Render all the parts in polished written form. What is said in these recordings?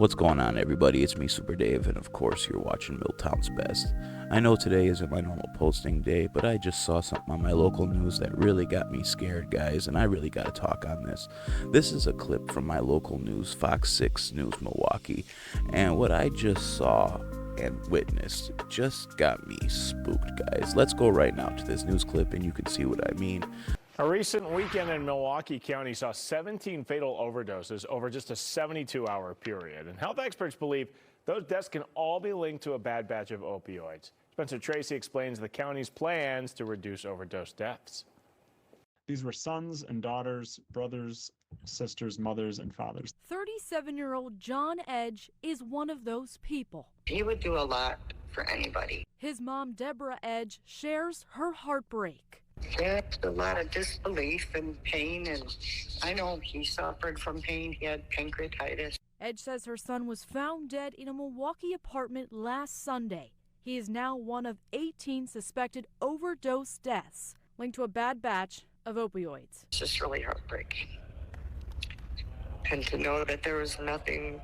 What's going on, everybody? It's me, Supa Dave, and of course you're watching Milltown's Best. I know today isn't my normal posting day, but I just saw something on my local news that really got me scared, guys, and I really got to talk on this. This is a clip from my local news, Fox 6 News Milwaukee, and what I just saw and witnessed just got me spooked, guys. Let's go right now to this news clip and you can see what I mean. A recent weekend in Milwaukee County saw 17 fatal overdoses over just a 72-hour period. And health experts believe those deaths can all be linked to a bad batch of opioids. Spencer Tracy explains the county's plans to reduce overdose deaths. These were sons and daughters, brothers, sisters, mothers, and fathers. 37-year-old John Edge is one of those people. He would do a lot for anybody. His mom, Deborah Edge, shares her heartbreak. There's a lot of disbelief and pain, and I know he suffered from pain. He had pancreatitis. Edge says her son was found dead in a Milwaukee apartment last Sunday. He is now one of 18 suspected overdose deaths linked to a bad batch of opioids. It's just really heartbreaking. And to know that there was nothing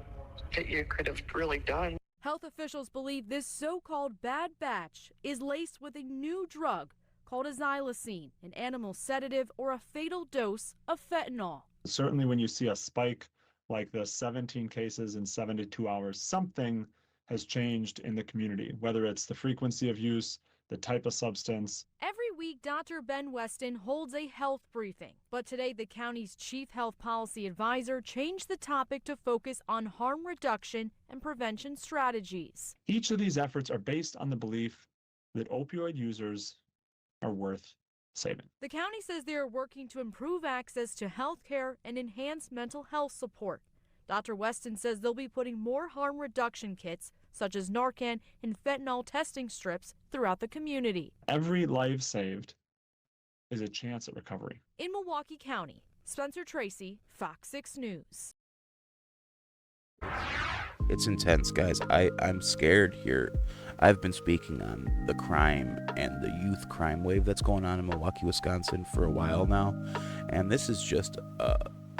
that you could have really done. Health officials believe this so-called bad batch is laced with a new drug called a xylazine, an animal sedative or a fatal dose of fentanyl. Certainly when you see a spike like this, 17 cases in 72 hours, something has changed in the community, whether it's the frequency of use, the type of substance. Every week, Dr. Ben Weston holds a health briefing, but today the county's chief health policy advisor changed the topic to focus on harm reduction and prevention strategies. Each of these efforts are based on the belief that opioid users are worth saving. The county says they are working to improve access to health care and enhance mental health support. Dr. Weston says they'll be putting more harm reduction kits, such as Narcan and fentanyl testing strips, throughout the community. Every life saved is a chance at recovery. In Milwaukee County, Spencer Tracy, Fox 6 News. It's intense, guys. I'm scared here. I've been speaking on the crime and the youth crime wave that's going on in Milwaukee, Wisconsin for a while now. And this is just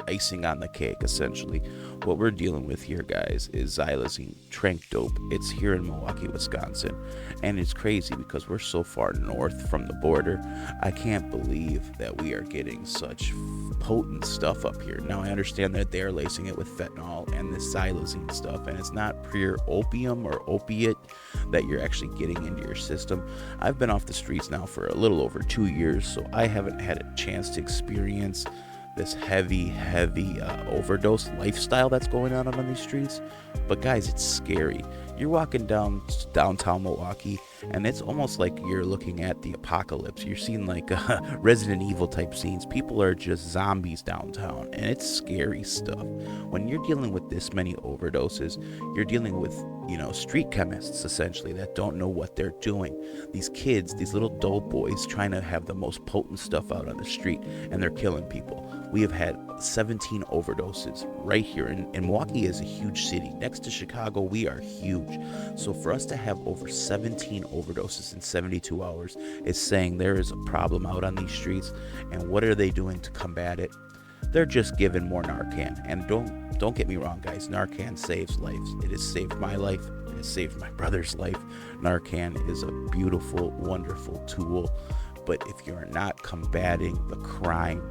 icing on the cake, essentially. What we're dealing with here, guys, is xylazine, trank dope. It's here in Milwaukee, Wisconsin. And it's crazy because we're so far north from the border. I can't believe that we are getting such potent stuff up here. Now, I understand that they're lacing it with fentanyl and this xylazine stuff, and it's not pure opium or opiate that you're actually getting into your system. I've been off the streets now for a little over 2 years, so I haven't had a chance to experience this heavy overdose lifestyle that's going on these streets. But guys, it's scary. You're walking downtown Milwaukee and it's almost like you're looking at the apocalypse. You're seeing like Resident Evil type scenes. People are just zombies downtown, and it's scary stuff. When you're dealing with this many overdoses, you're dealing with, street chemists essentially that don't know what they're doing. These kids, these little dope boys trying to have the most potent stuff out on the street, and they're killing people. We have had 17 overdoses right here, and Milwaukee is a huge city. Next to Chicago, we are huge. So for us to have over 17 overdoses in 72 hours is saying there is a problem out on these streets. And what are they doing to combat it? They're just giving more Narcan. And don't get me wrong, guys. Narcan saves lives. It has saved my life. It has saved my brother's life. Narcan is a beautiful, wonderful tool. But if you're not combating the crime,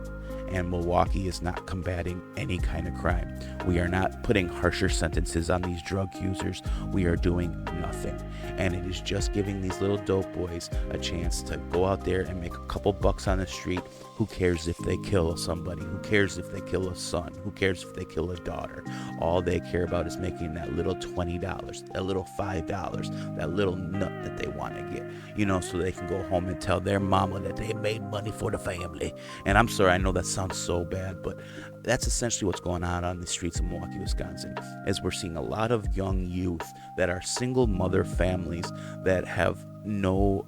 and Milwaukee is not combating any kind of crime, we are not putting harsher sentences on these drug users, we are doing nothing. And it is just giving these little dope boys a chance to go out there and make a couple bucks on the street. Who cares if they kill somebody? Who cares if they kill a son? Who cares if they kill a daughter? All they care about is making that little $20, that little $5, that little nut that they want to get, so they can go home and tell their mama that they made money for the family. And I'm sorry, I know that sounds so bad, but that's essentially what's going on the streets of Milwaukee, Wisconsin, as we're seeing a lot of young youth that are single mother families that have no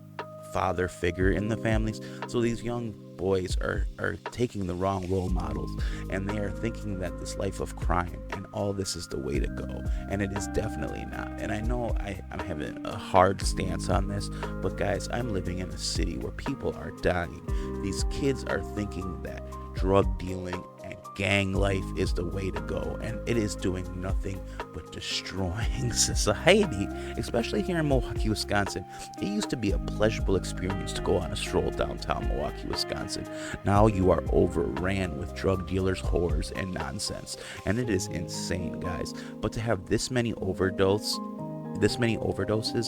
father figure in the families. So these young boys are taking the wrong role models, and they are thinking that this life of crime and all this is the way to go, and it is definitely not. And I know I'm having a hard stance on this, but guys, I'm living in a city where people are dying. These kids are thinking that drug dealing and gang life is the way to go, and it is doing nothing but destroying society, especially here in Milwaukee, Wisconsin. It used to be a pleasurable experience to go on a stroll downtown Milwaukee, Wisconsin. Now you are overran with drug dealers, whores, and nonsense, and it is insane, guys. But to have this many overdoses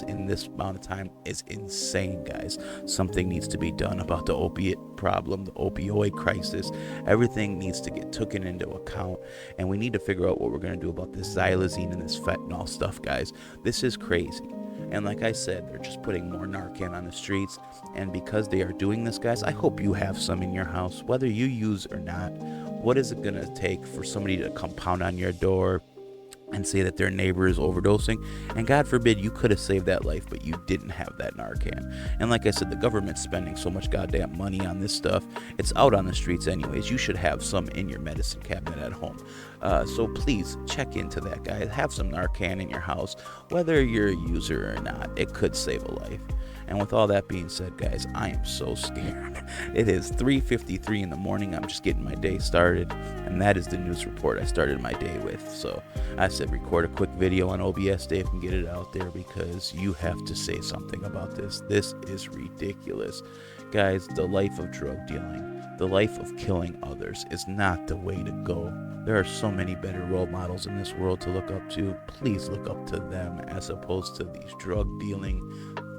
in this amount of time is insane, guys. Something needs to be done about the opiate problem, the opioid crisis. Everything needs to get taken into account, and we need to figure out what we're going to do about this xylazine and this fentanyl stuff, guys. This is crazy. And like I said, they're just putting more Narcan on the streets, and because they are doing this, guys, I hope you have some in your house, whether you use or not. What is it going to take for somebody to come pound on your door and say that their neighbor is overdosing? And God forbid you could have saved that life, but you didn't have that Narcan. And like I said, the government's spending so much goddamn money on this stuff. It's out on the streets anyways. You should have some in your medicine cabinet at home. So please check into that, guys. Have some Narcan in your house, whether you're a user or not. It could save a life. And with all that being said, guys, I am so scared. It is 3:53 in the morning. I'm just getting my day started, and that is the news report I started my day with. So I said record a quick video on OBS Dave and get it out there, because you have to say something about this. This is ridiculous. Guys, the life of drug dealing, the life of killing others is not the way to go. There are so many better role models in this world to look up to. Please look up to them as opposed to these drug dealing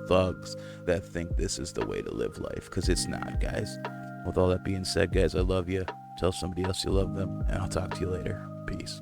thugs that think this is the way to live life, because it's not, guys. With all that being said, guys, I love you. Tell somebody else you love them, and I'll talk to you later. Peace.